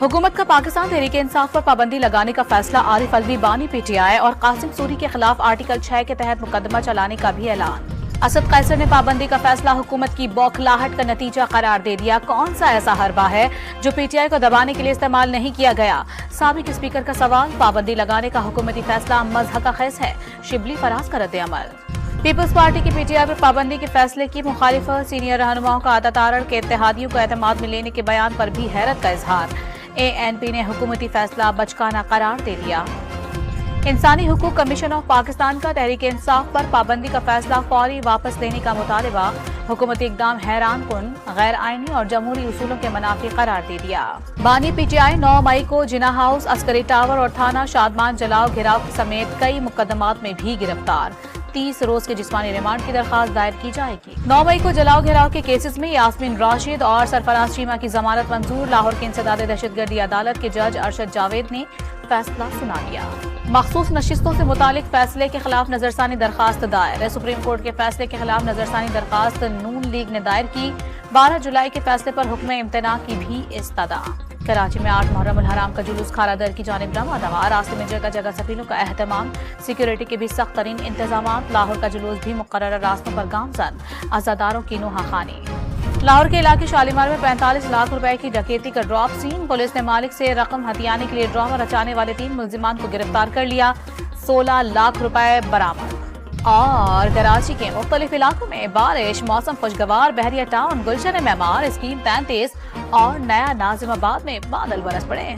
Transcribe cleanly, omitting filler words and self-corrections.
हुकूमत का पाकिस्तान तहरीक इंसाफ पर पाबंदी लगाने का फैसला। आरिफ अलवी बानी पीटीआई और कासिम सूरी के खिलाफ आर्टिकल 6 के तहत मुकदमा चलाने का भी ऐलान। असद कैसर ने पाबंदी का फैसला हुकूमत की बौखलाहट का नतीजा करार दे दिया। कौन सा ऐसा हरबा है जो पीटीआई को दबाने के लिए इस्तेमाल नहीं किया गया? साबिक स्पीकर का सवाल। पाबंदी लगाने का हुकूमती फैसला मजहका खेज है। शिबली फराज का रद्द-ए-अमल। पीपल्स पार्टी की पीटीआई पर पाबंदी के फैसले की मुखालिफत। सीनियर रहनुमाओं का आदत तारण के इत्तेहादियों को एतमाद में लेने के बयान पर भी हैरत का इजहार। एएनपी ने हुकूमती फैसला बचकाना करार दे दिया। इंसानी हुकूक कमीशन ऑफ पाकिस्तान का तहरीक इंसाफ पर पाबंदी का फैसला फौरी वापस लेने का मुतालबा। हुकूमती इकदाम हैरान कुन, गैर आईनी और जमहूरी उसूलों के मुनाफी करार दे दिया। बानी पीटीआई 9 मई को जिना हाउस, अस्करी टावर और थाना शादमान जलाओ घिराव समेत कई मुकदमात में भी गिरफ्तार। 30 रोज के जिस्मानी रिमांड की दरखास्त दायर की जाएगी। 9 मई को जलाओ घिराव के केसेस में यास्मीन राशिद और सरफराज चीमा की जमानत मंजूर। लाहौर की इंसदाद दहशतगर्दी अदालत के जज अरशद जावेद ने फैसला सुना दिया। मखसूस नशिस्तों से मुतालिक फैसले के खिलाफ नजरसानी दरखास्त दायर है। सुप्रीम कोर्ट के फैसले के खिलाफ नजरसानी दरखास्त नून लीग ने दायर की। 12 जुलाई के फैसले पर हुक्म इम्तना की भी इस्तदा। कराची में 8 मुहर्रम उल हराम का जुलूस खारा दर की जानिब रवाना। रास्ते में जगह जगह सफीलों का एहतमाम। सिक्योरिटी के भी सख्त तरीन इंतजाम। लाहौर का जुलूस भी मुकर्रर रास्तों पर गामजन। अज़ादारों की नुहाखानी। लाहौर के इलाके शालीमार में 45 लाख रुपए की डकैती का ड्रॉप सीन। पुलिस ने मालिक से रकम हथियाने के लिए ड्रामा रचाने वाले 3 मुल्जिमान को गिरफ्तार कर लिया। 16 लाख रुपए बरामद। और कराची के मुख्तलिफ इलाकों में बारिश। मौसम खुशगवार। बहरिया टाउन, गुलशन मेमार, स्कीम 33 और नया नाजिमाबाद में बादल बरस पड़े।